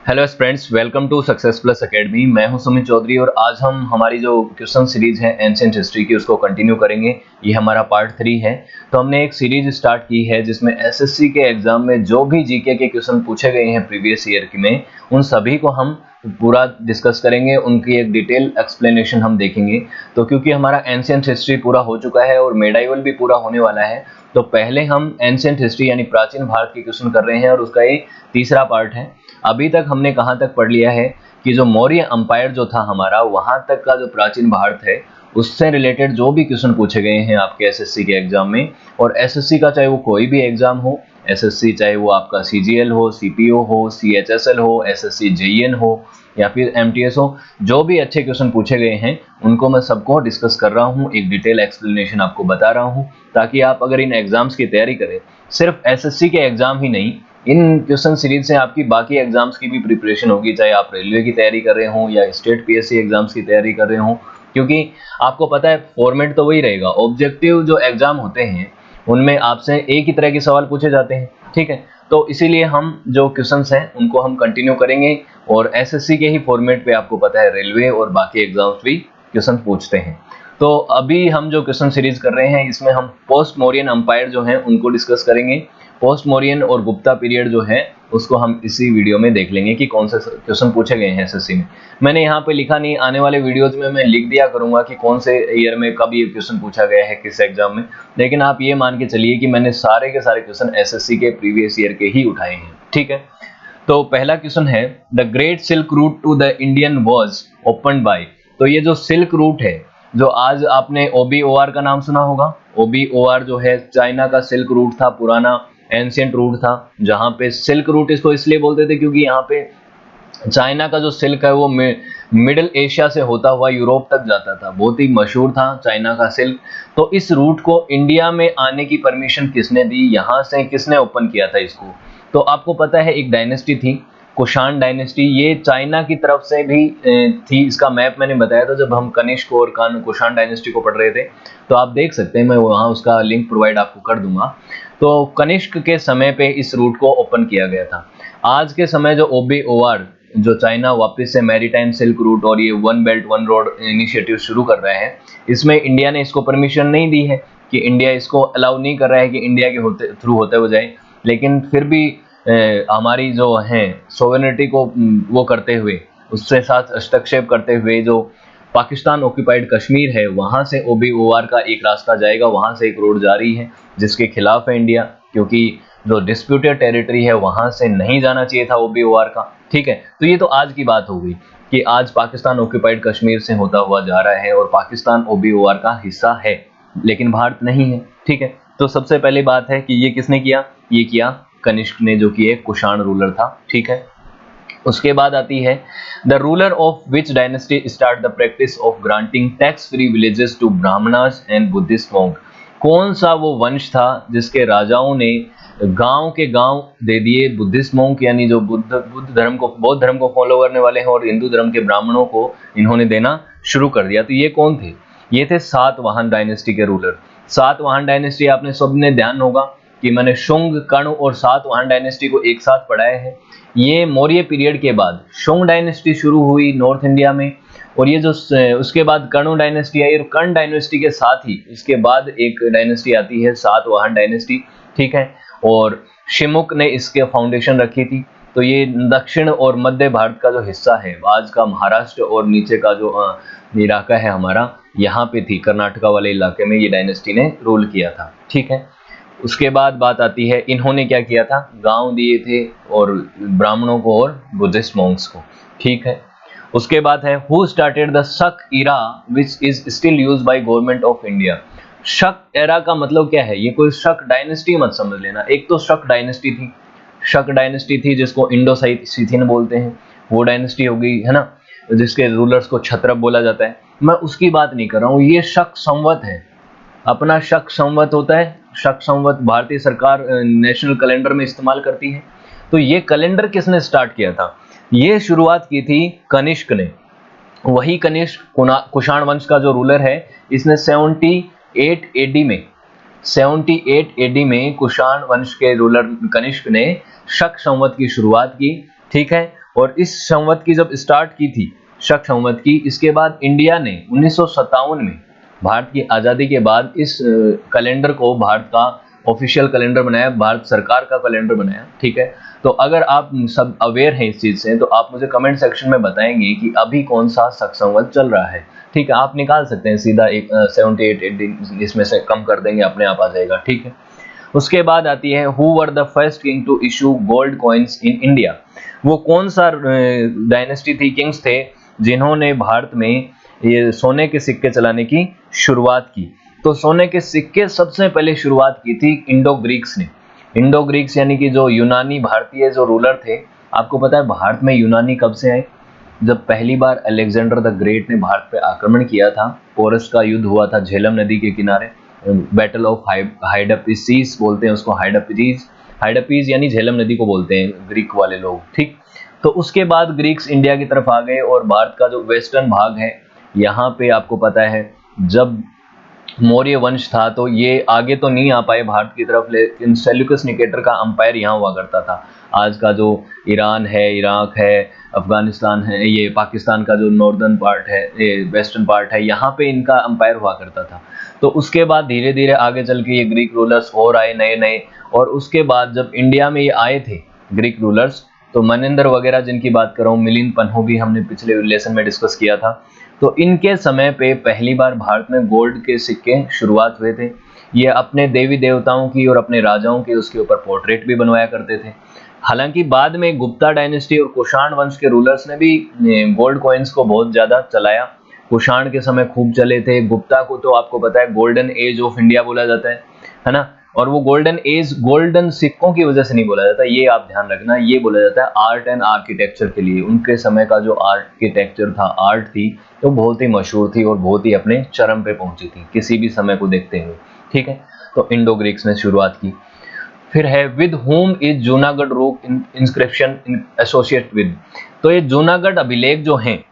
Hello friends, welcome to Success Plus Academy. मैं हूं सुमित चौधरी और आज हम हमारी जो क्वेश्चन सीरीज है एंशिएंट हिस्ट्री की उसको कंटिन्यू करेंगे। ये हमारा पार्ट 3 है। तो हमने एक सीरीज स्टार्ट की है जिसमें एसएससी के एग्जाम में जो भी जीके के क्वेश्चन पूछे गए हैं प्रीवियस ईयर में, उन सभी को हम पूरा डिस्कस करेंगे, उनकी एक डिटेल एक्सप्लेनेशन हम देखेंगे। तो क्योंकि हमारा एंशिएंट हिस्ट्री पूरा हो चुका है और मेडाइवल भी पूरा होने वाला है, तो पहले हम एंशिएंट हिस्ट्री यानी प्राचीन भारत के क्वेश्चन कर रहे हैं और उसका ये तीसरा पार्ट है। अभी तक हमने कहाँ तक पढ़ लिया है कि जो मौर्य अंपायर जो था हमारा, वहां तक का जो प्राचीन भारत है उससे रिलेटेड जो भी क्वेश्चन पूछे गए हैं आपके एसएससी के एग्जाम में, और एसएससी का चाहे वो कोई भी एग्जाम हो, एसएससी चाहे वो आपका सीजीएल हो, सीपीओ हो, सीएचएसएल हो, एसएससी जेईएन हो या फिर एमटीएस हो, जो भी अच्छे क्वेश्चन पूछे गए हैं उनको मैं सबको डिस्कस कर रहा हूँ, एक डिटेल एक्सप्लेनेशन आपको बता रहा हूँ, ताकि आप अगर इन एग्जाम्स की तैयारी करें, सिर्फ एसएससी के एग्जाम ही नहीं, इन क्वेश्चन सीरीज से आपकी बाकी एग्जाम्स की भी प्रिपरेशन होगी, चाहे आप रेलवे की तैयारी कर रहे हो या स्टेट पीएससी एग्जाम्स की तैयारी कर रहे हो। क्योंकि आपको पता है फॉर्मेट तो वही रहेगा। ऑब्जेक्टिव जो एग्जाम होते हैं उनमें आपसे एक ही तरह के सवाल पूछे जाते हैं, ठीक है। तो इसीलिए हम जो क्वेश्चंस हैं उनको हम कंटिन्यू करेंगे और एसएससी के ही फॉर्मेट पे आपको पता है रेलवे और बाकी एग्जाम्स भी क्वेश्चन पूछते हैं। तो अभी हम जो क्वेश्चन सीरीज कर रहे हैं इसमें हम पोस्ट मौर्यन अंपायर जो हैं उनको डिस्कस करेंगे। पोस्ट मौर्यन और गुप्ता पीरियड जो है उसको हम इसी वीडियो में देख लेंगे कि कौन से क्वेश्चन पूछे गए हैं एसएससी में। मैंने यहाँ पे लिखा नहीं, आने वाले वीडियोज में मैं लिख दिया करूंगा कि कौन से ईयर में कब ये क्वेश्चन पूछा गया है किस एग्जाम में, लेकिन आप ये मान के चलिए कि मैंने सारे के सारे क्वेश्चन एसएससी के प्रीवियस ईयर के ही उठाए हैं, ठीक है। तो पहला क्वेश्चन है, the great silk route to the Indian was opened by. तो ये जो सिल्क रूट है, जो आज आपने ओबीओआर का नाम सुना होगा, ओबीओआर जो है चाइना का सिल्क रूट था, पुराना एंशिएंट रूट था, जहां पे सिल्क रूट इसको इसलिए बोलते थे क्योंकि यहाँ पे चाइना का जो सिल्क है वो मिडिल एशिया से होता हुआ यूरोप तक जाता था, बहुत ही मशहूर था चाइना का सिल्क। तो इस रूट को इंडिया में आने की परमिशन किसने दी, यहाँ से किसने ओपन किया था इसको? तो आपको पता है एक डायनेस्टी थी, कुषाण डायनेस्टी, ये चाइना की तरफ से भी थी। इसका मैप मैंने बताया था जब हम कनिष्क और कुषाण डायनेस्टी को पढ़ रहे थे, तो आप देख सकते हैं, मैं वहाँ उसका लिंक प्रोवाइड आपको कर दूंगा। तो कनिष्क के समय पे इस रूट को ओपन किया गया था। आज के समय जो ओबीओआर, जो चाइना वापस से मैरीटाइम सिल्क रूट और ये one belt one road initiative शुरू कर रहा है, इसमें इंडिया ने इसको परमिशन नहीं दी है, कि इंडिया इसको अलाउ नहीं कर रहा है कि इंडिया के थ्रू होते हुए जाए। लेकिन फिर भी हमारी जो है सोवेनिटी को वो करते हुए, उससे साथ हस्तक्षेप करते हुए, जो पाकिस्तान ऑक्यूपाइड कश्मीर है वहां से ओबीओआर का एक रास्ता जाएगा, वहां से एक रोड जा रही है जिसके खिलाफ है इंडिया, क्योंकि जो डिस्प्यूटेड टेरिटरी है वहां से नहीं जाना चाहिए था ओबीओआर का, ठीक है। तो ये तो आज की बात हो गई कि आज पाकिस्तान ऑक्यूपाइड कश्मीर से होता हुआ जा रहा है और पाकिस्तान ओबीओआर का हिस्सा है लेकिन भारत नहीं है, ठीक है। तो सबसे पहली बात है कि ये किसने किया, ये किया कनिष्क ने, जो कि एक कुषाण रूलर था, ठीक है। उसके बाद आती है, the ruler of which dynasty start the practice of granting tax free villages to Brahmanas and Buddhist monk. कौन सा वो वंश था जिसके राजाओं ने गांव के गांव दे दिए बुद्धिस्ट मॉन्क, यानी जो बौद्ध धर्म को फॉलो करने वाले हैं, और हिंदू धर्म के ब्राह्मणों को इन्होंने देना शुरू कर दिया। तो ये कौन थे? ये थे सातवाहन डायनेस्टी के रूलर। सातवाहन डायनेस्टी आपने सबने ध्यान होगा कि मैंने शुंग, कर्ण और सातवाहन डायनेस्टी को एक साथ पढ़ाया है। ये मौर्य पीरियड के बाद शुंग डायनेस्टी शुरू हुई नॉर्थ इंडिया में, और ये जो उसके बाद कर्ण डायनेस्टी आई, और कर्ण डायनेस्टी के साथ ही इसके बाद एक डायनेस्टी आती है सातवाहन डायनेस्टी, ठीक है। और शिमुक ने इसके फाउंडेशन रखी थी। तो ये दक्षिण और मध्य भारत का जो हिस्सा है, आज का महाराष्ट्र और नीचे का जो इलाका है हमारा, यहाँ पे थी कर्नाटका वाले इलाके में ये डायनेस्टी ने रूल किया था, ठीक है। उसके बाद बात आती है, इन्होंने क्या किया था, गांव दिए थे और ब्राह्मणों को और बुद्धिस्ट मॉन्क्स को, ठीक है। उसके बाद है, who started the Saka era which is still used by government of India. Saka era का मतलब क्या है, ये कोई शक डायनेस्टी मत समझ लेना। एक तो शक डायनेस्टी थी, शक डायनेस्टी थी जिसको इंडो सिथियन बोलते हैं, वो डायनेस्टी हो गई है ना, जिसके रूलर्स को क्षत्रप बोला जाता है। मैं उसकी बात नहीं कर रहा हूँ, ये शक संवत है, अपना शक संवत होता है। शक संवत भारतीय सरकार नेशनल कैलेंडर में इस्तेमाल करती है। तो ये कैलेंडर किसने स्टार्ट किया था? ये शुरुआत की थी कनिष्क ने। वही कनिष्क कुषाण वंश का जो रूलर है, इसने 78 एडी में 78 एडी में कुषाण वंश के रूलर कनिष्क ने शक संवत की शुरुआत की, ठीक है। और इस संवत की जब स्टार्ट की थी, शक संवत की, इसके बाद इंडिया ने 1957 में भारत की आज़ादी के बाद इस कैलेंडर को भारत का ऑफिशियल कैलेंडर बनाया, भारत सरकार का कैलेंडर बनाया, ठीक है। तो अगर आप सब अवेयर हैं इस चीज़ से तो आप मुझे कमेंट सेक्शन में बताएंगे कि अभी कौन सा शक संवत चल रहा है, ठीक है। आप निकाल सकते हैं सीधा, एक 78 80 इसमें से कम कर देंगे, अपने आप आ जाएगा, ठीक है। उसके बाद आती है who were the first king to issue gold coins in India. वो कौन सा डायनेस्टी थी, किंग्स थे जिन्होंने भारत में ये सोने के सिक्के चलाने की शुरुआत की। तो सोने के सिक्के सबसे पहले शुरुआत की थी इंडो ग्रीक्स ने। इंडो ग्रीक्स यानी कि जो यूनानी भारतीय जो रूलर थे। आपको पता है भारत में यूनानी कब से आए? जब पहली बार अलेक्जेंडर द ग्रेट ने भारत पे आक्रमण किया था, पोरस का युद्ध हुआ था झेलम नदी के किनारे, बैटल ऑफ हाइडप्पीसीस बोलते हैं उसको, हाइडप्पीज यानी झेलम नदी को बोलते हैं ग्रीक वाले लोग, ठीक। तो उसके बाद ग्रीक्स इंडिया की तरफ आ गए और भारत का जो वेस्टर्न भाग है, यहाँ पे आपको पता है जब मौर्य वंश था तो ये आगे तो नहीं आ पाए भारत की तरफ, लेकिन सेल्यूकस निकेटर का अंपायर यहाँ हुआ करता था। आज का जो ईरान है, इराक है, अफगानिस्तान है, ये पाकिस्तान का जो नॉर्दर्न पार्ट है, ये वेस्टर्न पार्ट है, यहाँ पे इनका अंपायर हुआ करता था। तो उसके बाद धीरे धीरे आगे चल के ये ग्रीक रूलर्स और आए नए नए, और उसके बाद जब इंडिया में ये आए थे ग्रीक रूलर्स, तो मनिंदर वगैरह जिनकी बात कर रहा हूँ, मिलिंद पन्हु भी हमने पिछले लेसन में डिस्कस किया था। तो इनके समय पे पहली बार भारत में गोल्ड के सिक्के शुरुआत हुए थे। ये अपने देवी देवताओं की और अपने राजाओं की उसके ऊपर पोर्ट्रेट भी बनवाया करते थे। हालांकि बाद में गुप्ता डायनेस्टी और कुषाण वंश के रूलर्स ने भी गोल्ड कॉइन्स को बहुत ज्यादा चलाया। कुषाण के समय खूब चले थे, गुप्ता को तो आपको पता है गोल्डन एज ऑफ इंडिया बोला जाता है ना। और वो गोल्डन एज गोल्डन सिक्कों की वजह से नहीं बोला जाता, ये आप ध्यान रखना, ये बोला जाता है आर्ट एंड आर्किटेक्चर के लिए। उनके समय का जो आर्किटेक्चर था, आर्ट थी, तो बहुत ही मशहूर थी और बहुत ही अपने चरम पे पहुंची थी किसी भी समय को देखते हुए, ठीक है। तो इंडो ग्रीक्स ने शुरुआत की। फिर है विद होम इज जूनागढ़ रोक इंस्क्रिप्शन एसोसिएट विद। तो ये जूनागढ़ अभिलेख जो हैं,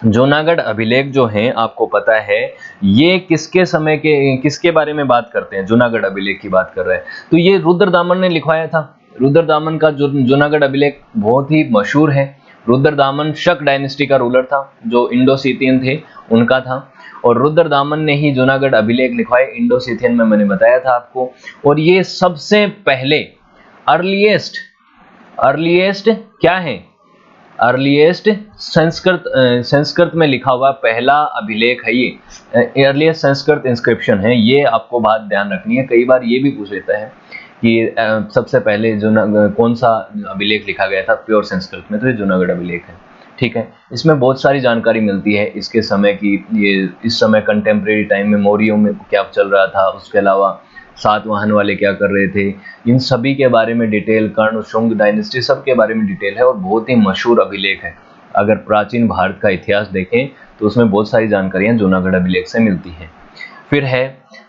जूनागढ़ अभिलेख जो हैं, आपको पता है ये किसके समय के, किसके बारे में बात करते हैं? जूनागढ़ अभिलेख की बात कर रहे हैं। तो ये रुद्रदामन ने लिखवाया था। रुद्रदामन का जूनागढ़ अभिलेख बहुत ही मशहूर है। रुद्रदामन शक डायनेस्टी का रूलर था, जो इंडो सीथियन थे उनका था, और रुद्रदामन ने ही जूनागढ़ अभिलेख लिखवाए। इंडो सीथियन में मैंने बताया था आपको। और ये सबसे पहले अर्लीस्ट क्या है? अर्लीस्ट संस्कृत में लिखा हुआ पहला अभिलेख है ये, अर्लीस्ट संस्कृत इंस्क्रिप्शन है ये। आपको बात ध्यान रखनी है, कई बार ये भी पूछ लेता है कि सबसे पहले कौन सा अभिलेख लिखा गया था प्योर संस्कृत में, तो ये जूनागढ़ अभिलेख है, ठीक है। इसमें बहुत सारी जानकारी मिलती है इसके समय की, ये इस समय कंटेम्प्रेरी टाइम में मौर्यों में क्या चल रहा था, उसके अलावा सातवाहन वाले क्या कर रहे थे, इन सभी के बारे में डिटेल, कर्ण शुंग डायनेस्टी सब के बारे में डिटेल है, और बहुत ही मशहूर अभिलेख है। अगर प्राचीन भारत का इतिहास देखें तो उसमें बहुत सारी जानकारियां जूनागढ़ अभिलेख से मिलती हैं। फिर है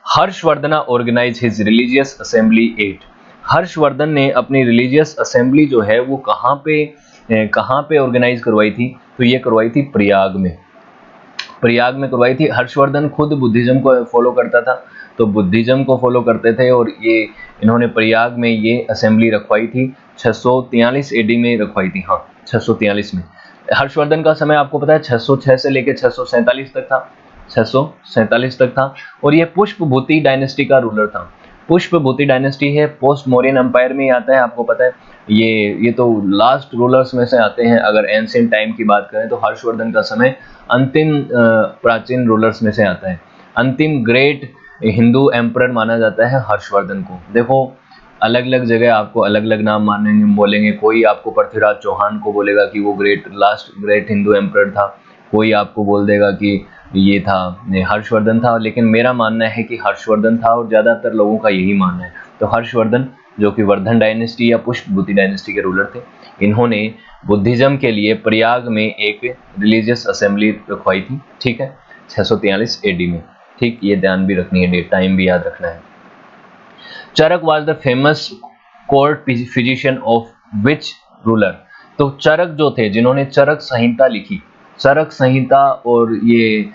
Harshavardhana organise his religious assembly at. Harshavardhana ने अपनी रिलीजियस असेंबली जो है वो कहाँ पे ऑर्गेनाइज करवाई थी? तो ये करवाई थी प्रयाग में। प्रयाग में करवाई थी। हर्षवर्धन खुद बुद्धिज्म को फॉलो करता था, तो बुद्धिज्म को फॉलो करते थे, और ये इन्होंने प्रयाग में ये असेंबली रखवाई थी 643 एडी में रखवाई थी। हाँ, 643 में। हर्षवर्धन का समय आपको पता है 606 से लेकर 647 तक था, 647 तक था। और ये पुष्पभूति डायनेस्टी का रूलर था। पुष्पभूति डायनेस्टी है, पोस्ट मौर्यन एम्पायर में ही आता है, आपको पता है। ये तो लास्ट रूलर्स में से आते हैं। अगर एंशिएंट टाइम की बात करें तो हर्षवर्धन का समय अंतिम प्राचीन रूलर्स में से आता है। अंतिम ग्रेट हिंदू एम्परर माना जाता है हर्षवर्धन को। देखो अलग अलग जगह आपको अलग अलग नाम मानेंगे, बोलेंगे। कोई आपको पृथ्वीराज चौहान को बोलेगा कि वो लास्ट ग्रेट हिंदू एम्परर था, कोई आपको बोल देगा कि ये था, हर्षवर्धन था। लेकिन मेरा मानना है कि हर्षवर्धन था, और ज्यादातर लोगों का यही मानना है। तो हर्षवर्धन जो कि वर्धन डायनेस्टी या पुष्पभूति डायनेस्टी के रूलर थे, इन्होंने बुद्धिज्म के लिए प्रयाग में एक रिलीजियस असेंबली रखवाई थी, ठीक है, 643 एडी में, ठीक। ये ध्यान भी रखनी है, डेट टाइम भी याद रखना है। Charaka was the famous court physician of which ruler. तो चरक जो थे, जिन्होंने चरक संहिता लिखी, चरक संहिता और ये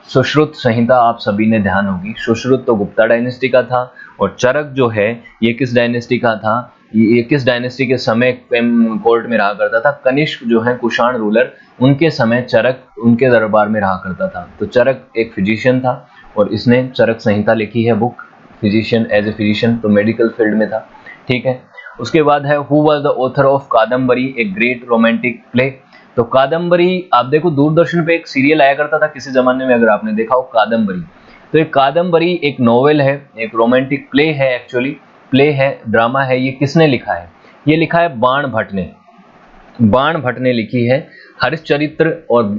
सुश्रुत संहिता आप सभी ने ध्यान होगी। सुश्रुत तो गुप्ता डायनेस्टी का था और चरक जो है ये किस डायनेस्टी का था, ये किस डायनेस्टी के समय कोर्ट में रहा करता था, कनिष्क जो है कुषाण रूलर, उनके समय चरक उनके दरबार में रहा करता था। तो चरक एक फिजिशियन था और इसने चरक संहिता लिखी है book, physician, as a physician, तो मेडिकल फील्ड में था। ठीक है, उसके बाद है who was the author of Kadambari, a great romantic play. तो कादम्बरी आप देखो दूरदर्शन पे एक सीरियल आया करता था किसी जमाने में, अगर आपने देखा हो कादम्बरी, तो एक कादम्बरी एक नॉवेल है, एक रोमांटिक प्ले है, एक्चुअली प्ले है, ड्रामा है। ये किसने लिखा है? ये लिखा है बाण भट्ट ने। बाण भट्ट ने लिखी है। हरिश्चरित्र और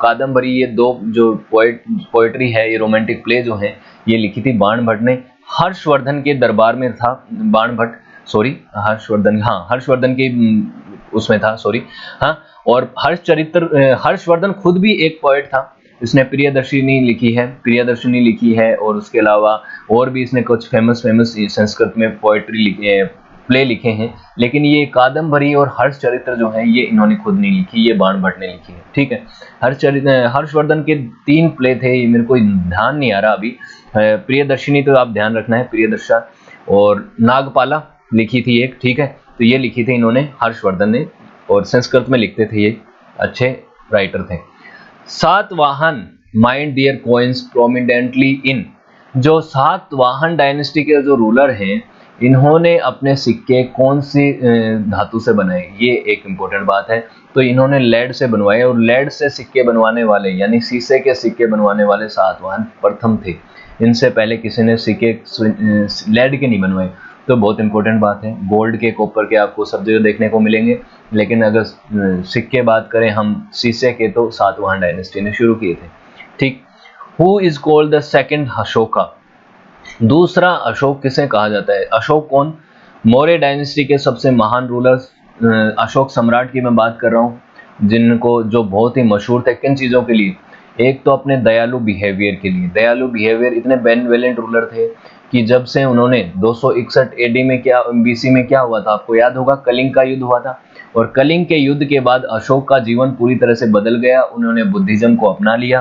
कादम्बरी, ये दो जो पोएट्री है, ये रोमांटिक प्ले जो है, ये लिखी थी बाण भट्ट ने। हर्षवर्धन के दरबार में था बाण भट्ट, सॉरी हर्षवर्धन, हाँ हर्षवर्धन के उसमें था, सॉरी, हाँ। और हर्षवर्धन खुद भी एक पोएट था। इसने प्रियदर्शिनी लिखी है, प्रियदर्शिनी लिखी है, और उसके अलावा और भी इसने कुछ फेमस संस्कृत में पोएट्री लिखी है, प्ले लिखे हैं। लेकिन ये कादम्बरी और हर्षचरित्र जो है ये इन्होंने खुद नहीं लिखी, ये बाण भट्ट ने लिखी है। ठीक है, हर्षवर्धन के 3 प्ले थे, ये मेरे को ध्यान नहीं आ रहा अभी। प्रियदर्शिनी तो आप ध्यान रखना है, प्रियदर्शा, और नागपाला लिखी थी एक। ठीक है, तो ये लिखी थी इन्होंने हर्षवर्धन ने, और संस्कृत में लिखते थे, ये अच्छे राइटर थे। Satavahana, mind their coins prominently in, जो सातवाहन डायनेस्टी के जो रूलर हैं, इन्होंने अपने सिक्के कौन सी धातु से बनाए, ये एक इम्पोर्टेंट बात है। तो इन्होंने लेड से बनवाए, और लेड से सिक्के बनवाने वाले यानी शीशे के सिक्के बनवाने वाले सातवाहन प्रथम थे। इनसे पहले किसी ने सिक्के लेड के नहीं बनवाए। तो बहुत इंपॉर्टेंट बात है, गोल्ड के, कॉपर के आपको सब जगह देखने को मिलेंगे, लेकिन अगर सिक्के बात करें हम शीशे के, तो सातवाहन डायनेस्टी ने शुरू किए थे। ठीक, who is called the second Ashoka, दूसरा अशोक किसे कहा जाता है? अशोक कौन? मौर्य डायनेस्टी के सबसे महान रूलर्स, अशोक सम्राट की मैं बात कर रहा हूँ, जिनको जो बहुत ही मशहूर थे किन चीज़ों के लिए? एक तो अपने दयालु बिहेवियर के लिए, दयालु बिहेवियर, इतने बेनेवलेंट रूलर थे कि जब से उन्होंने 261 एडी में, क्या बीसी में क्या हुआ था आपको याद होगा, कलिंग का युद्ध हुआ था। और कलिंग के युद्ध के बाद अशोक का जीवन पूरी तरह से बदल गया, उन्होंने बुद्धिज्म को अपना लिया।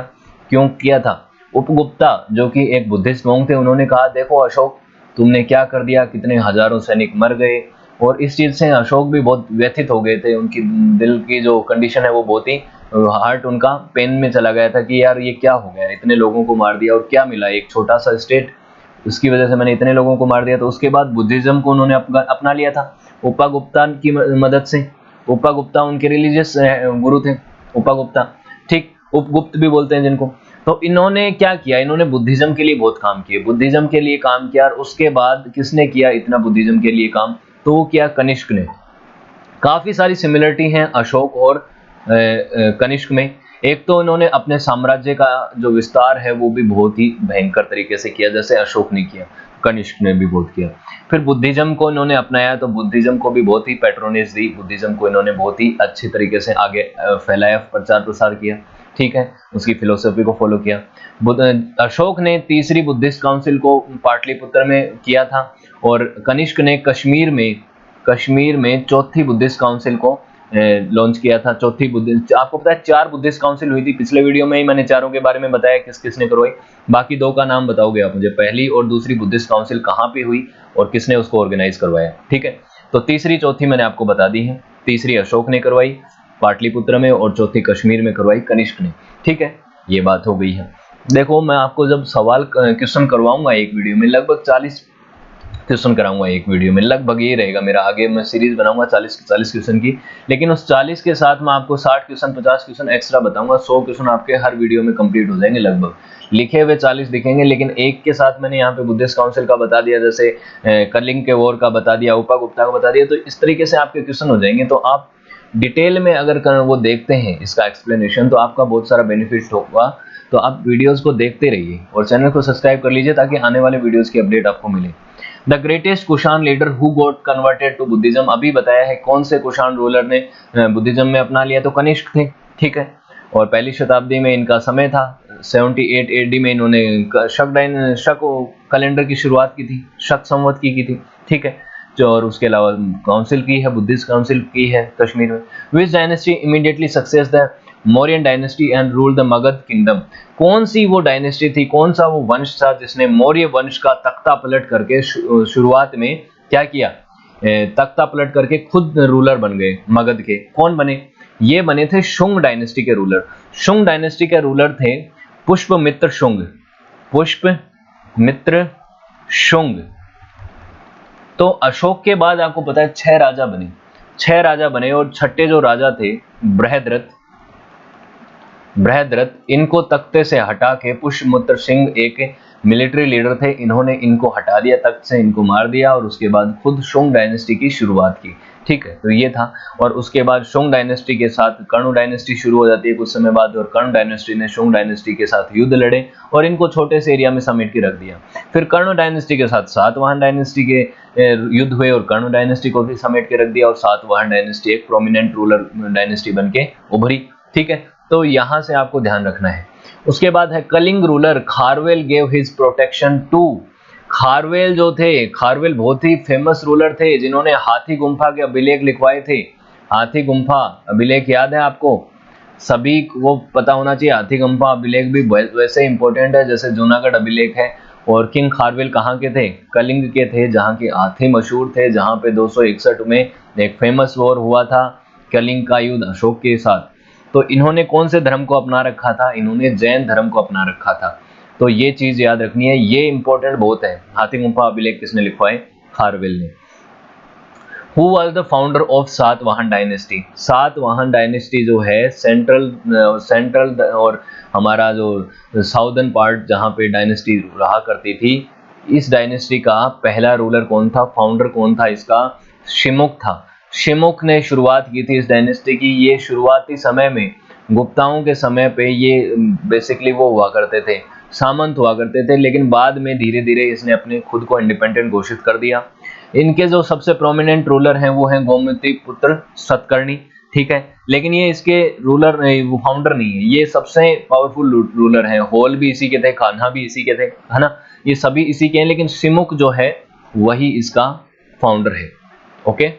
क्यों किया था? उपगुप्ता जो कि एक बुद्धिस्ट मोंग थे, उन्होंने कहा देखो अशोक तुमने क्या कर दिया, कितने हजारों सैनिक मर गए। और इस चीज से अशोक भी बहुत व्यथित हो गए थे, उनकी दिल की जो कंडीशन है वो बहुत ही, हार्ट उनका पेन में चला गया था कि यार ये क्या हो गया, इतने लोगों को मार दिया और क्या मिला, एक छोटा सा स्टेट, उसकी वजह से मैंने इतने लोगों को मार दिया। तो उसके बाद बुद्धिज्म को उन्होंने अपना लिया था उपागुप्ता की मदद से। उपागुप्ता उनके रिलीजियस गुरु थे, उपागुप्ता, ठीक, उपगुप्त भी बोलते हैं जिनको। तो इन्होंने क्या किया, इन्होंने बुद्धिज्म के लिए बहुत काम किए, बुद्धिज्म के लिए काम किया। और उसके बाद किसने किया इतना बुद्धिज्म के लिए काम? तो वो किया कनिष्क ने। काफी सारी सिमिलरिटी हैं अशोक और कनिष्क में। एक तो इन्होंने अपने साम्राज्य का जो विस्तार है वो भी बहुत ही भयंकर तरीके से किया, जैसे अशोक ने किया, कनिष्क ने भी बहुत किया। फिर बुद्धिज्म को इन्होंने अपनाया, तो बुद्धिज्म को भी बहुत ही पैट्रोनेज दी, बुद्धिज्म को इन्होंने बहुत ही अच्छी तरीके से आगे फैलाया, प्रचार प्रसार किया। ठीक है, उसकी फिलोसफी को फॉलो किया। अशोक ने तीसरी बुद्धिस्ट काउंसिल को पाटलिपुत्र में किया था, और कनिष्क ने कश्मीर में चौथी बुद्धिस्ट काउंसिल को लॉन्च किया था। चौथी बुद्धिस्ट, आपको पता है 4 बुद्धिस्ट काउंसिल हुई थी, पिछले वीडियो में ही मैंने चारों के बारे में बताया किस किसने करवाई। बाकी 2 का नाम बताओगे आप मुझे, पहली और दूसरी बुद्धिस्ट काउंसिल कहाँ पे हुई और किसने उसको ऑर्गेनाइज करवाया। ठीक है, तो तीसरी चौथी मैंने आपको बता दी है। तीसरी अशोक ने करवाई पाटलिपुत्र में, और चौथी कश्मीर में करवाई कनिष्क ने। ठीक है, ये बात हो गई है। देखो मैं आपको जब सवाल क्वेश्चन करवाऊंगा एक वीडियो में, लगभग 40 क्वेश्चन कराऊंगा एक वीडियो में, लगभग ये रहेगा मेरा। आगे मैं सीरीज बनाऊंगा 40 क्वेश्चन की, लेकिन उस 40 के साथ मैं आपको 60 क्वेश्चन 50 क्वेश्चन एक्स्ट्रा बताऊंगा। 100 क्वेश्चन आपके हर वीडियो में कंप्लीट हो जाएंगे लगभग। लिखे हुए 40 दिखेंगे, लेकिन एक के साथ मैंने यहाँ पे बुद्धिस्ट काउंसिल का बता दिया, जैसे कलिंग के वॉर का बता दिया, उपागुप्ता का बता दिया। तो इस तरीके से आपके क्वेश्चन हो जाएंगे। तो आप डिटेल में अगर वो देखते हैं इसका एक्सप्लेनेशन, तो आपका बहुत सारा बेनिफिट होगा। तो आप वीडियोस को देखते रहिए और चैनल को सब्सक्राइब कर लीजिए, ताकि आने वाले वीडियोस की अपडेट आपको मिले। The greatest Kushan leader who got converted to Buddhism, अभी बताया है कौन से कुषाण रूलर ने बुद्धिज्म में अपना लिया, तो कनिष्क थे। ठीक है, और पहली शताब्दी में इनका समय था 78 एडी में इन्होंने शक कैलेंडर की शुरुआत की थी, शक संवत की थी। ठीक है, और उसके अलावा काउंसिल की है, बुद्धिस्ट काउंसिल की है कश्मीर में। विच dynasty immediately success the Mauryan dynasty and rule the Magadh kingdom. कौन सी वो डायनेस्टी थी, कौन सा वो वंश था जिसने मौर्य वंश का तख्ता पलट करके शुरुआत में क्या किया, तख्ता पलट करके खुद रूलर बन गए मगध के। कौन बने, ये बने थे शुंग डायनेस्टी के रूलर। शुंग डायनेस्टी के रूलर थे पुष्पमित्र शुंग, पुष्पमित्र शुंग। तो अशोक के बाद आपको पता है 6 राजा बने, 6 राजा बने, और छठे जो राजा थे बृहद्रथ, इनको तख्ते से हटा के, पुष्पमित्र सिंह एक मिलिट्री लीडर थे, इन्होंने इनको हटा दिया तख्त से, इनको मार दिया, और उसके बाद खुद शुंग डायनेस्टी की शुरुआत की। ठीक है, तो ये था। और उसके बाद शुंग डायनेस्टी के साथ कर्ण डायनेस्टी शुरू हो जाती है कुछ समय बाद, और कर्ण डायनेस्टी ने शुंग डायनेस्टी के साथ युद्ध लड़े और इनको छोटे से एरिया में समेट के रख दिया। फिर कर्ण डायनेस्टी के साथ सातवाहन डायनेस्टी के युद्ध हुए और कर्ण डायनेस्टी को भी समेट के रख दिया, और सातवाहन डायनेस्टी एक प्रोमिनेंट रूलर डायनेस्टी बन के उभरी। ठीक है, तो यहां से आपको ध्यान रखना है। उसके बाद है Kalinga ruler Kharavela gave his protection to. Kharavela जो थे, खारवेल बहुत ही फेमस रूलर थे जिन्होंने हाथी गुम्फा के अभिलेख लिखवाए थे। हाथी गुम्फा अभिलेख याद है आपको, सभी को पता होना चाहिए। हाथी गुम्फा अभिलेख भी वैसे इंपॉर्टेंट है जैसे जूनागढ़ अभिलेख है। और किंग खारवेल कहाँ के थे, कलिंग के थे, जहाँ के हाथी मशहूर थे, जहाँ पे 261 में एक फेमस वॉर हुआ था, कलिंग का युद्ध अशोक के साथ। तो इन्होंने कौन से धर्म को अपना रखा था, इन्होंने जैन धर्म को अपना रखा था। तो ये चीज याद रखनी है, ये इंपॉर्टेंट बहुत है। हाथी गुम्फा अभिलेख किसने लिखवाए, खारवेल ने। Who was the founder of Satavahana dynasty. Satavahana dynasty जो है सेंट्रल और हमारा जो साउदर्न पार्ट जहाँ पे डायनेस्टी रहा करती थी, इस डायनेस्टी का पहला रूलर कौन था, फाउंडर कौन था इसका, शिमुक था। शिमुक ने शुरुआत की थी इस डायनेस्टी की। ये शुरुआती समय में गुप्ताओं के समय पे ये बेसिकली वो हुआ करते थे, सामंत हुआ करते थे, लेकिन बाद में धीरे धीरे इसने अपने खुद को इंडिपेंडेंट घोषित कर दिया। इनके जो सबसे प्रोमिनेंट रूलर हैं वो हैं गोमती पुत्र सतकर्णी। ठीक है, लेकिन ये इसके रूलर वो फाउंडर नहीं है, ये सबसे पावरफुल रूलर है। होल भी इसी के थे, कान्हा भी इसी के थे, है ना, ये सभी इसी के हैं, लेकिन शिमुक जो है वही इसका फाउंडर है। Okay,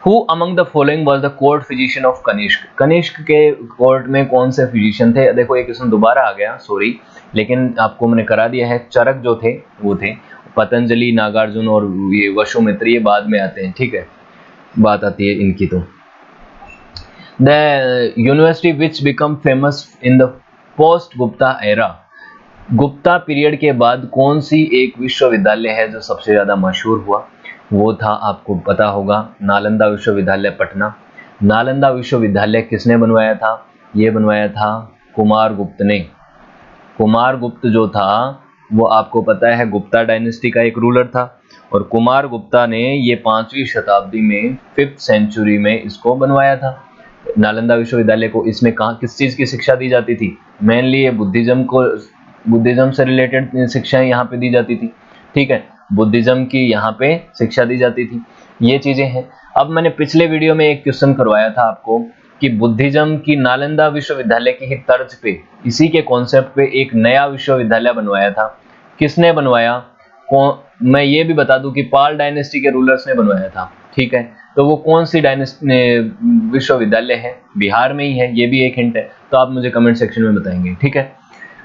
Who among the following was the court physician of Kanishka. Kanishka के कोर्ट में कौन से फिजिशियन थे। देखो एक क्वेश्चन दोबारा आ गया, सॉरी, लेकिन आपको मैंने करा दिया है। चरक जो थे वो थे पतंजलि, नागार्जुन और ये वसुमित्र, ये बाद में आते हैं। ठीक है, बात आती है इनकी। तो the university which become famous in the post Gupta era. Gupta period के बाद कौन सी एक विश्वविद्यालय है जो सबसे ज्यादा मशहूर हुआ, वो था, आपको पता होगा, नालंदा विश्वविद्यालय पटना। नालंदा विश्वविद्यालय किसने बनवाया था, ये बनवाया था कुमार गुप्त ने। कुमार गुप्त जो था वो आपको पता है गुप्ता डायनेस्टी का एक रूलर था, और कुमार गुप्ता ने ये 5वीं शताब्दी में 5th सेंचुरी में इसको बनवाया था नालंदा विश्वविद्यालय को। इसमें कहाँ किस चीज की शिक्षा दी जाती थी, मेनली ये बुद्धिज्म से रिलेटेड शिक्षाएं यहाँ पे दी जाती थी। ठीक है, बुद्धिज्म की यहाँ पे शिक्षा दी जाती थी, ये चीजें हैं। अब मैंने पिछले वीडियो में एक क्वेश्चन करवाया था आपको कि बुद्धिज्म की नालंदा विश्वविद्यालय की ही तर्ज पे, इसी के कॉन्सेप्ट पे एक नया विश्वविद्यालय बनवाया था। किसने बनवाया, मैं ये भी बता दूं कि पाल डायनेस्टी के रूलर्स ने बनवाया था। ठीक है, तो वो कौन सी डायनेस्टी विश्वविद्यालय है, बिहार में ही है, ये भी एक हिंट है, तो आप मुझे कमेंट सेक्शन में बताएंगे। ठीक है,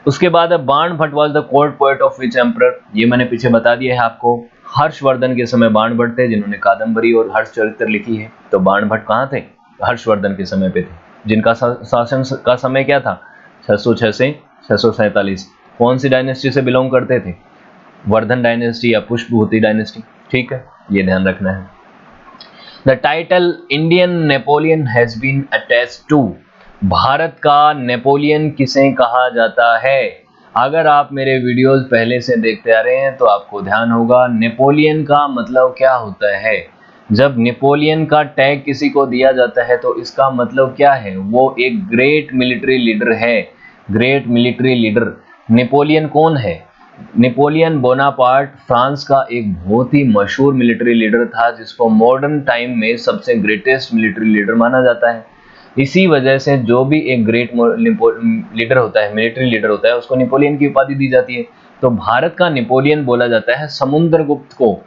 उसके बाद Banabhatta was the court poet of which emperor. ये मैंने पीछे बता दिया है आपको। हर्षवर्धन के समय बाणभट्ट थे जिन्होंने कादम्बरी और हर्षचरित्र लिखी है। तो बाणभट्ट कहाँ थे, हर्षवर्धन के समय पे थे, जिनका शासन का समय क्या था, 606 से 647। कौन सी डायनेस्टी से बिलोंग करते थे, वर्धन डायनेस्टी या पुष्पभूति डायनेस्टी। ठीक है, ये ध्यान रखना है। The title Indian Napoleon has been attached to. Bharat का नेपोलियन किसे कहा जाता है। अगर आप मेरे वीडियोस पहले से देखते आ रहे हैं तो आपको ध्यान होगा नेपोलियन का मतलब क्या होता है। जब नेपोलियन का टैग किसी को दिया जाता है तो इसका मतलब क्या है, वो एक ग्रेट मिलिट्री लीडर है। ग्रेट मिलिट्री लीडर नेपोलियन कौन है, नेपोलियन बोनापार्ट फ्रांस का एक बहुत ही मशहूर मिलिट्री लीडर था, जिसको मॉडर्न टाइम में सबसे ग्रेटेस्ट मिलिट्री लीडर माना जाता है। इसी वजह से जो भी एक ग्रेट लीडर होता है, मिलिट्री लीडर होता है, उसको नेपोलियन की उपाधि दी जाती है। तो भारत का नेपोलियन बोला जाता है समुद्रगुप्त को।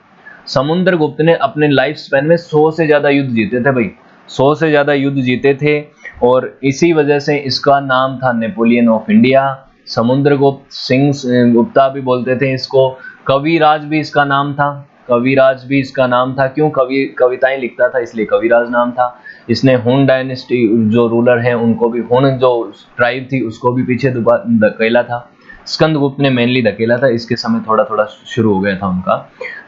समुद्रगुप्त ने अपने लाइफ स्पैन में 100 से ज्यादा युद्ध जीते थे भाई, 100 से ज्यादा युद्ध जीते थे। और इसी वजह से इसका नाम था Napoleon of India. Samudragupta Singh Gupta भी बोलते थे इसको। कविराज भी इसका नाम था, कविराज भी इसका नाम था। क्यों? कविताएं लिखता था इसलिए कविराज नाम था। इसने हुन डायनेस्टी जो रूलर हैं उनको भी, हुन जो ट्राइब थी उसको भी पीछे धकेला था। स्कंदगुप्त ने मेनली धकेला था, इसके समय थोड़ा थोड़ा शुरू हो गया था उनका।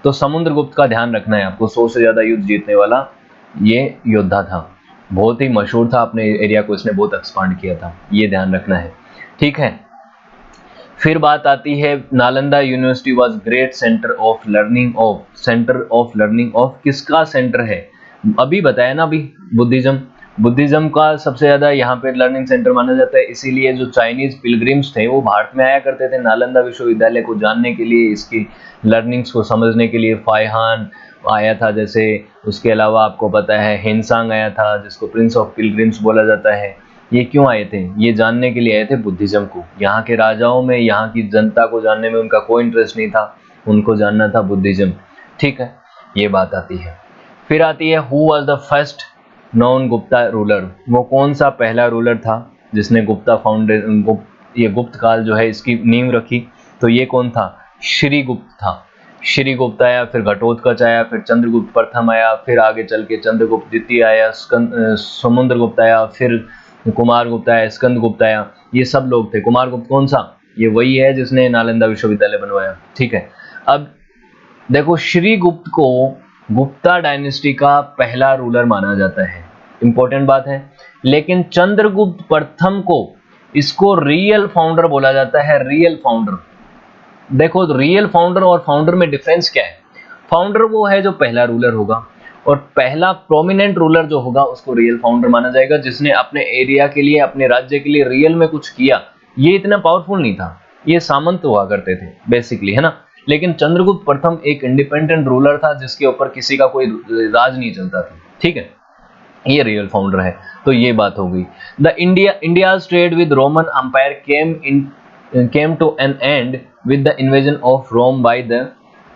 तो समुद्रगुप्त का ध्यान रखना है आपको, 100 से ज्यादा युद्ध जीतने वाला ये योद्धा था, बहुत ही मशहूर था, अपने एरिया को इसने बहुत एक्सपांड किया था, ये ध्यान रखना है। ठीक है, फिर बात आती है Nalanda university was great centre of learning of, centre of learning of किसका सेंटर है? अभी बताया ना, अभी बुद्धिज्म, बुद्धिज्म का सबसे ज्यादा यहाँ पे लर्निंग सेंटर माना जाता है। इसीलिए जो चाइनीज पिलग्रिम्स थे वो भारत में आया करते थे नालंदा विश्वविद्यालय को जानने के लिए, इसकी लर्निंग्स को समझने के लिए। फाइहान आया था जैसे, उसके अलावा आपको पता है हिनसांग आया था जिसको प्रिंस ऑफ पिलग्रिम्स बोला जाता है। ये क्यों आए थे? ये जानने के लिए आए थे बुद्धिज्म को। यहाँ के राजाओं में, यहाँ की जनता को जानने में उनका कोई इंटरेस्ट नहीं था, उनको जानना था बुद्धिज्म। ठीक है, ये बात आती है। फिर आती है who was the first non Gupta ruler, वो कौन सा पहला रूलर था जिसने गुप्ता ये गुप्त काल जो है इसकी नींव रखी? तो ये कौन था? श्रीगुप्त था। श्रीगुप्त आया, फिर घटोत्कच आया, फिर चंद्रगुप्त प्रथम आया, फिर आगे चल के चंद्रगुप्त द्वितीय आया, समुद्रगुप्त आया, फिर कुमारगुप्त आया, स्कंदगुप्त आया। ये सब लोग थे। कुमारगुप्त कौन सा? ये वही है जिसने नालंदा विश्वविद्यालय बनवाया। ठीक है, अब देखो श्रीगुप्त को गुप्ता डायनेस्टी का पहला रूलर माना जाता है, इंपॉर्टेंट बात है। लेकिन चंद्रगुप्त प्रथम को, इसको रियल फाउंडर बोला जाता है, रियल फाउंडर। देखो रियल फाउंडर और फाउंडर में डिफरेंस क्या है? फाउंडर वो है जो पहला रूलर होगा, और पहला प्रोमिनेंट रूलर जो होगा उसको रियल फाउंडर माना जाएगा, जिसने अपने एरिया के लिए, अपने राज्य के लिए रियल में कुछ किया। ये इतना पावरफुल नहीं था, ये सामंत हुआ करते थे बेसिकली, है ना। लेकिन चंद्रगुप्त प्रथम एक इंडिपेंडेंट रूलर था जिसके ऊपर किसी का कोई राज नहीं चलता था। ठीक है, ये रियल फाउंडर है। तो ये बात हो गई। The India's trade with Roman empire came to an end with the invasion of Rome by the,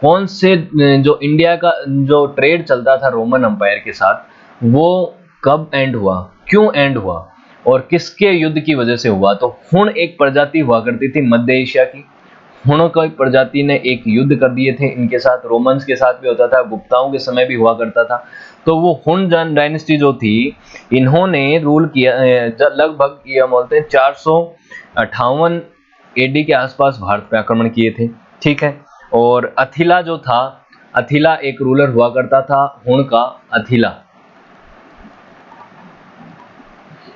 कौन से, जो इंडिया का जो ट्रेड चलता था रोमन अंपायर के साथ, वो कब एंड हुआ, क्यों एंड हुआ, और किसके युद्ध की वजह से हुआ? तो हुन एक प्रजाति हुआ करती थी मध्य एशिया की, हुनों की प्रजाति ने एक युद्ध कर दिए थे इनके साथ। रोमन्स के साथ भी होता था, गुप्ताओं के समय भी हुआ करता था। तो वो हुन डायनेस्टी जो थी, इन्होंने रूल किया लगभग, ये बोलते हैं 458 एडी के आसपास भारत पे आक्रमण किए थे। ठीक है, और अथिला जो था, अथिला एक रूलर हुआ करता था हुन का, अथिला।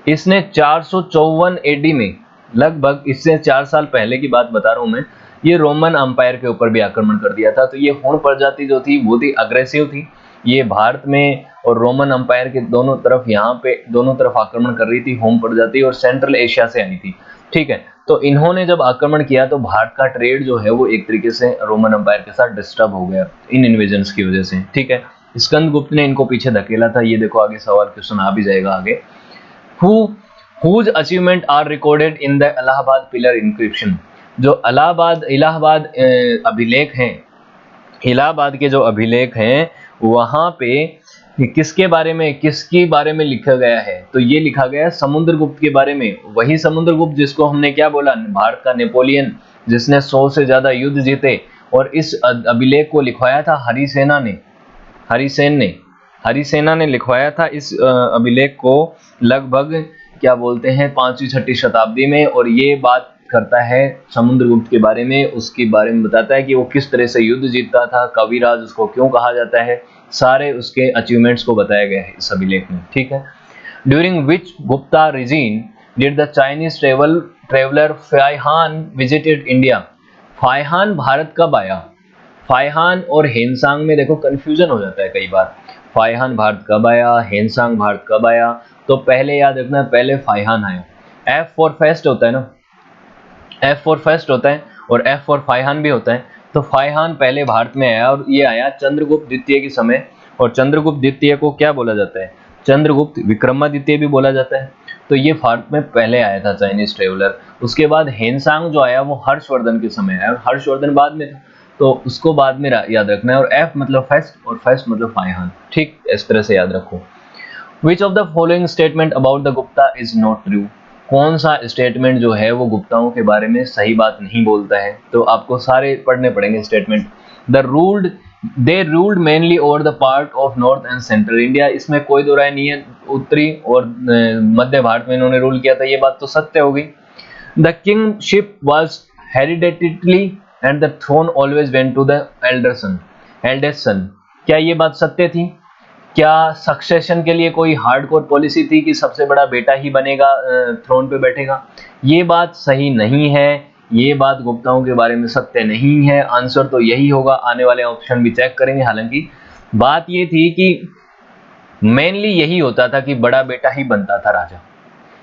इसने 454 एडी में, लगभग इससे 4 साल पहले की बात बता रहा हूं मैं, ये रोमन अंपायर के ऊपर भी आक्रमण कर दिया था। तो ये हुन प्रजाति जो थी वो थी अग्रेसिव थी, ये भारत में और रोमन अंपायर के दोनों तरफ, यहाँ पे दोनों तरफ आक्रमण कर रही थी हुन प्रजाति, और सेंट्रल एशिया से आई थी। ठीक है, तो इन्होंने जब आक्रमण किया तो भारत का ट्रेड जो है वो एक तरीके से रोमन अंपायर के साथ डिस्टर्ब हो गया इन इन्वेजन्स की वजह से। ठीक है, स्कंदगुप्त ने इनको पीछे धकेला था। ये देखो आगे सवाल क्वेश्चन आ भी जाएगा आगे। whose achievement are recorded in the Allahabad pillar inscription, जो इलाहाबाद अभिलेख हैं, इलाहाबाद के जो अभिलेख हैं वहां पे किसके बारे में, किसकी बारे में लिखा गया है? तो ये लिखा गया है समुद्रगुप्त के बारे में। वही समुद्रगुप्त जिसको हमने क्या बोला, भारत का नेपोलियन, जिसने 100 से ज्यादा युद्ध जीते। और इस अभिलेख को लिखवाया था हरिसेना ने, हरिसेना ने लिखवाया था इस अभिलेख को, लगभग क्या बोलते हैं 5वीं 6वीं शताब्दी में। और ये बात करता है समुद्रगुप्त के बारे में, उसके बारे में बताता है कि वो किस तरह से युद्ध जीतता था, कविराज उसको क्यों कहा जाता है, सारे उसके अचीवमेंट्स को बताया गया है इस अभिलेख में। ठीक है, during which Gupta regime did the Chinese traveller Fahien visited India. Fahien Bharat कब आया? फाइहान और हेनसांग में देखो कंफ्यूजन हो जाता है कई बार, फाइहान भारत कब आया, हेनसांग भारत कब आया। तो पहले याद रखना, पहले फाइहान आया। एफ फॉर फेस्ट होता है ना, एफ फॉर फेस्ट होता है, और एफ फॉर फाइहान भी होता है। तो फाइहान पहले भारत में आया, और ये आया चंद्रगुप्त द्वितीय के समय। और चंद्रगुप्त द्वितीय को क्या बोला जाता है? चंद्रगुप्त विक्रमादित्य भी बोला जाता है। तो ये भारत में पहले आया था चाइनीज ट्रेवलर। उसके बाद हेनसांग जो आया वो हर्षवर्धन के समय आया, और हर्षवर्धन बाद में था, तो उसको बाद में याद रखना है। और एफ मतलब फेस्ट, और फेस्ट मतलब फाइहान। ठीक, इस तरह से याद रखो। विच of the following statement about the Gupta is not true? कौन सा स्टेटमेंट जो है वो गुप्ताओं के बारे में सही बात नहीं बोलता है? तो आपको सारे पढ़ने पड़ेंगे statement. The ruled they ruled mainly over the part of north and central India, इसमें कोई दो राय नहीं है, उत्तरी और मध्य भारत में इन्होंने रूल किया था, ये बात तो सत्य हो गई। The kingship was hereditary and the throne always went to the eldest son, क्या ये बात सत्य थी? क्या सक्सेशन के लिए कोई हार्डकोर पॉलिसी थी कि सबसे बड़ा बेटा ही बनेगा, थ्रोन पे बैठेगा? ये बात सही नहीं है, ये बात गुप्ताओं के बारे में सत्य नहीं है। आंसर तो यही होगा, आने वाले ऑप्शन भी चेक करेंगे। हालांकि बात ये थी कि मेनली यही होता था कि बड़ा बेटा ही बनता था राजा,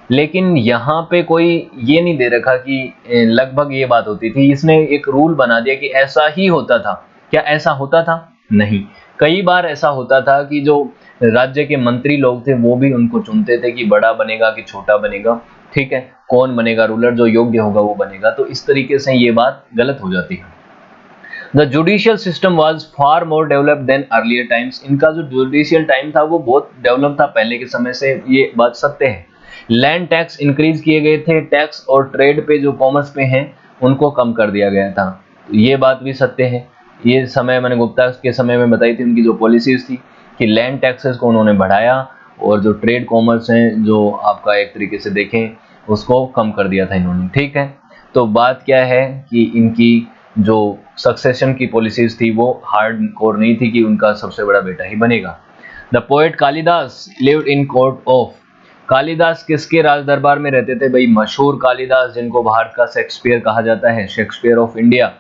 लेकिन यहाँ पे कोई ये नहीं दे रखा कि लगभग ये बात होती थी। इसने एक रूल बना दिया कि ऐसा ही होता था। क्या ऐसा होता था? नहीं। कई बार ऐसा होता था कि जो राज्य के मंत्री लोग थे वो भी उनको चुनते थे कि बड़ा बनेगा कि छोटा बनेगा, ठीक है, कौन बनेगा रूलर, जो योग्य होगा वो बनेगा। तो इस तरीके से ये बात गलत हो जाती है। The judicial system was far more developed than earlier times, इनका जो जुडिशियल टाइम था वो बहुत डेवलप था पहले के समय से, ये बात सत्य है। लैंड टैक्स इंक्रीज किए गए थे, टैक्स और ट्रेड पे जो कॉमर्स पे हैं उनको कम कर दिया गया था, ये बात भी सत्य है। ये समय मैंने गुप्ता के समय में बताई थी, उनकी जो पॉलिसीज थी कि लैंड टैक्सेस को उन्होंने बढ़ाया और जो ट्रेड कॉमर्स हैं जो आपका एक तरीके से देखें उसको कम कर दिया था इन्होंने, ठीक है। तो बात क्या है कि इनकी जो सक्सेशन की पॉलिसीज थी वो हार्ड कोर नहीं थी कि उनका सबसे बड़ा बेटा ही बनेगा। The poet Kalidas lived in court of, Kalidas किसके राज दरबार में रहते थे? भाई मशहूर कालिदास, जिनको भारत का शेक्सपियर कहा जाता है, शेक्सपियर ऑफ इंडिया।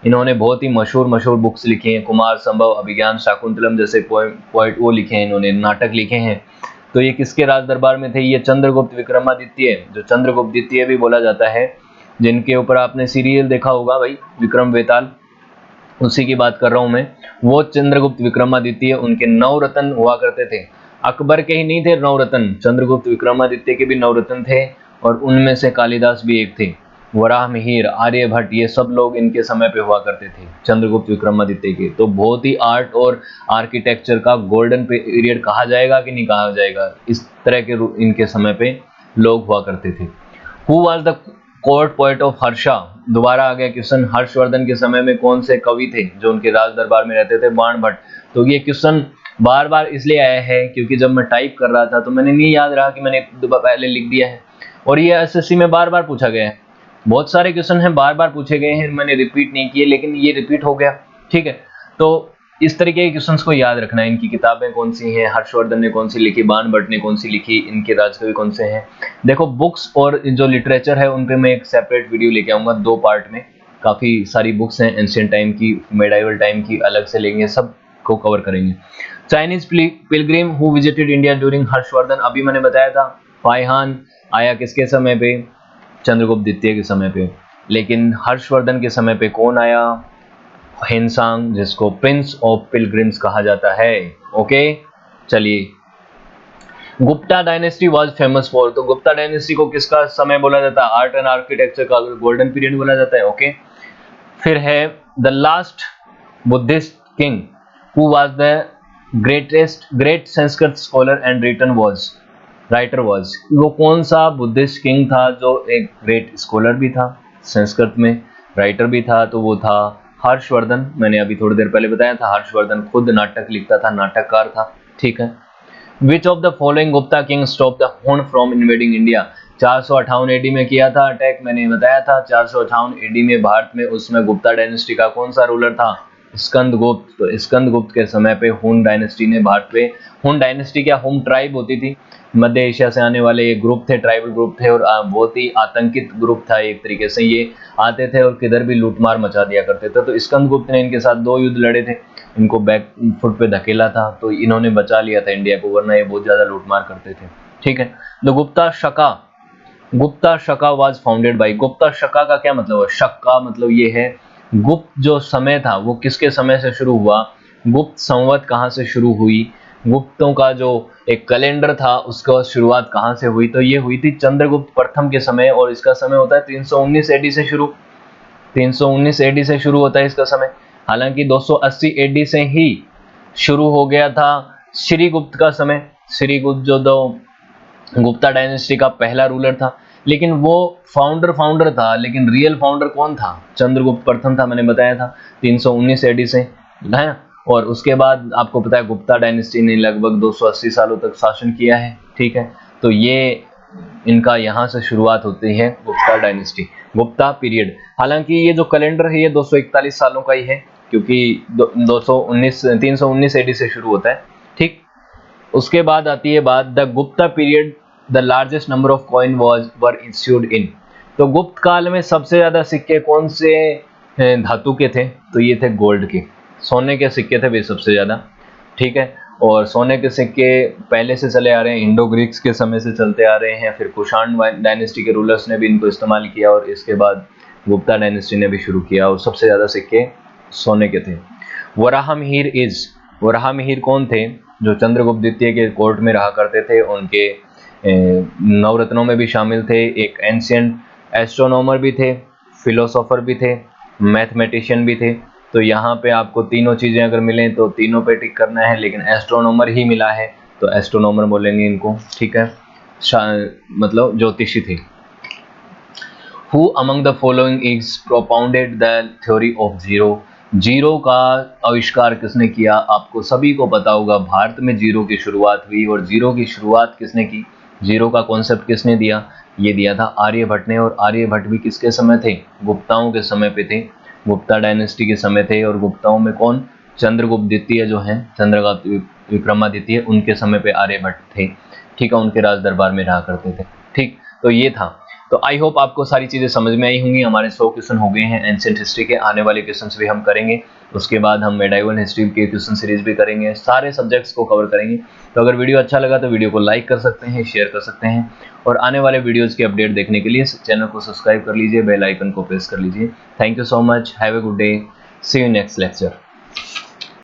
इन्होंने बहुत ही मशहूर मशहूर बुक्स लिखी हैं, कुमार संभव, अभिज्ञान शाकुंतलम जैसे पोएट वो लिखे हैं इन्होंने, नाटक लिखे हैं। तो ये किसके राज दरबार में थे? ये चंद्रगुप्त विक्रमादित्य, जो चंद्रगुप्त द्वितीय भी बोला जाता है, जिनके ऊपर आपने सीरियल देखा होगा भाई, विक्रम वेताल, उसी की बात कर रहा हूं मैं। वो चंद्रगुप्त विक्रमादित्य, उनके 9 रत्न हुआ करते थे। अकबर के ही नहीं थे 9 रत्न, चंद्रगुप्त विक्रमादित्य के भी 9 रत्न थे, और उनमें से कालिदास भी एक थे। वराह मिहिर, आर्यभट्ट, ये सब लोग इनके समय पे हुआ करते थे चंद्रगुप्त विक्रमादित्य के। तो बहुत ही आर्ट और आर्किटेक्चर का गोल्डन पीरियड कहा जाएगा कि नहीं कहा जाएगा, इस तरह के इनके समय पे लोग हुआ करते थे। Who was the court poet of Harsha, दोबारा आ गया क्वेश्चन, हर्षवर्धन के समय में कौन से कवि थे जो उनके राज दरबार में रहते थे? बाणभट्ट। तो ये क्वेश्चन बार बार इसलिए आया है क्योंकि जब मैं टाइप कर रहा था तो मैंने नहीं याद रहा कि मैंने पहले लिख दिया है, और ये एसएससी में बार बार पूछा गया है। बहुत सारे क्वेश्चन हैं बार बार पूछे गए हैं, मैंने रिपीट नहीं किए, लेकिन ये रिपीट हो गया, ठीक है। तो इस तरीके के क्वेश्चंस को याद रखना है। इनकी किताबें कौन सी हैं, हर्षवर्धन ने कौन सी लिखी, बाणभट्ट ने कौन सी लिखी, इनके राजकवि कौन से हैं। देखो बुक्स और जो लिटरेचर है उन पे मैं एक सेपरेट वीडियो लेके आऊंगा 2 पार्ट में। काफ़ी सारी बुक्स हैं एंशिएंट टाइम की, मेडाइवल टाइम की, अलग से लेंगे, सब को कवर करेंगे। Chinese Pilgrim who visited India during Harshvardhan, अभी मैंने बताया था, फाइहान आया किसके समय पे? चंद्रगुप्त द्वितीय के समय पे। लेकिन हर्षवर्धन के समय पे कौन आया? हिनसांग, जिसको प्रिंस ऑफ पिलग्रिम्स कहा जाता है। ओके, चलिए। Gupta dynasty was famous for, तो गुप्ता डायनेस्टी को किसका समय बोला जाता है? आर्ट एंड आर्किटेक्चर का गोल्डन पीरियड बोला जाता है। ओके, फिर है the last Buddhist king who was the great Sanskrit scholar and writer was, वो कौन सा बुद्धिस्ट किंग था जो एक ग्रेट स्कॉलर भी था, संस्कृत में राइटर भी था? तो वो था हर्षवर्धन। मैंने अभी थोड़ी देर पहले बताया था, हर्षवर्धन खुद नाटक लिखता था, नाटककार था, ठीक है। Which of the following Gupta king stop the Hun from invading India, 458 AD में किया था अटैक, मैंने बताया था 458 एडी में भारत में, उसमें गुप्ता डायनेस्टी का कौन सा रूलर था? स्कंदगुप्त। तो स्कंदगुप्त के समय पे हुन डायनेस्टी ने भारत पे, हुन डायनेस्टी क्या, हुन ट्राइब होती थी, मध्य एशिया से आने वाले ये ग्रुप थे, ट्राइबल ग्रुप थे, और बहुत ही आतंकित ग्रुप था एक तरीके से। ये आते थे और किधर भी लूटमार मचा दिया करते थे। तो स्कंदगुप्त ने इनके साथ 2 युद्ध लड़े थे, इनको बैक फुट पे धकेला था, तो इन्होंने बचा लिया था इंडिया को, वरना ये बहुत ज्यादा लूटमार करते थे, ठीक है। तो Gupta Saka was founded by, Gupta Saka का क्या मतलब है? शक का मतलब ये है गुप्त जो समय था वो किसके समय से शुरू हुआ, गुप्त संवत कहाँ से शुरू हुई, गुप्तों का जो एक कैलेंडर था उसका शुरुआत कहाँ से हुई? तो ये हुई थी चंद्रगुप्त प्रथम के समय, और इसका समय होता है 319 एडी से शुरू, 319 एडी से शुरू होता है इसका समय। हालांकि 280 एडी से ही शुरू हो गया था श्रीगुप्त का समय, श्रीगुप्त जो दो गुप्ता डायनेस्टी का पहला रूलर था, लेकिन वो फाउंडर था, लेकिन रियल फाउंडर कौन था? चंद्रगुप्त प्रथम था, मैंने बताया था 319 एडी से है। और उसके बाद आपको पता है गुप्ता डायनेस्टी ने लगभग 280 सालों तक शासन किया है, ठीक है। तो ये इनका यहाँ से शुरुआत होती है, गुप्ता डायनेस्टी, गुप्ता पीरियड। हालांकि ये जो कैलेंडर है ये 241 सालों का ही है, क्योंकि 319 एडी से शुरू होता है, ठीक। उसके बाद आती है बात the Gupta period, the largest number of coin were issued in. तो गुप्त काल में सबसे ज्यादा सिक्के कौन से धातु के थे? तो ये थे गोल्ड के, सोने के सिक्के थे वे सबसे ज्यादा, ठीक है। और सोने के सिक्के पहले से चले आ रहे हैं, इंडो ग्रीक्स के समय से चलते आ रहे हैं, फिर कुषाण डायनेस्टी के रूलर्स ने भी इनको इस्तेमाल किया, और इसके बाद गुप्ता डायनेस्टी ने भी शुरू किया, और सबसे ज्यादा सिक्के सोने के थे। वराहमिहिर कौन थे? जो चंद्रगुप्त द्वितीय के कोर्ट में रहा करते थे, उनके नवरत्नों में भी शामिल थे। एक एंशियंट एस्ट्रोनॉमर भी थे, फिलोसोफर भी थे, मैथमेटिशियन भी थे। तो यहाँ पे आपको तीनों चीजें अगर मिलें तो तीनों पे टिक करना है, लेकिन एस्ट्रोनॉमर ही मिला है तो एस्ट्रोनॉमर बोलेंगे इनको, ठीक है। मतलब ज्योतिषी थे। Who among the following is propounded the theory of zero? Zero का आविष्कार किसने किया? आपको सभी को पता होगा, भारत में जीरो की शुरुआत हुई, और जीरो की शुरुआत किसने की, जीरो का कॉन्सेप्ट किसने दिया? ये दिया था आर्यभट्ट ने। और आर्यभट्ट भी किसके समय थे? गुप्ताओं के समय पे थे, गुप्ता डायनेस्टी के समय थे। और गुप्ताओं में कौन? चंद्रगुप्त द्वितीय जो है, चंद्रगुप्त विक्रमादित्य, उनके समय पे आर्यभट्ट थे, ठीक है। उनके राज दरबार में रहा करते थे, ठीक। तो ये था। तो आई होप आपको सारी चीजें समझ में आई होंगी। हमारे 100 क्वेश्चन हो गए हैं एंशिएंट हिस्ट्री के, आने वाले क्वेश्चंस भी हम करेंगे। उसके बाद हम मेडाइवल हिस्ट्री के क्वेश्चन सीरीज भी करेंगे, सारे सब्जेक्ट्स को कवर करेंगे। तो अगर वीडियो अच्छा लगा तो वीडियो को लाइक कर सकते हैं, शेयर कर सकते हैं, और आने वाले वीडियोज की अपडेट देखने के लिए चैनल को सब्सक्राइब कर लीजिए, बेल आइकन को प्रेस कर लीजिए। Thank you so much, have a good day, see you next lecture.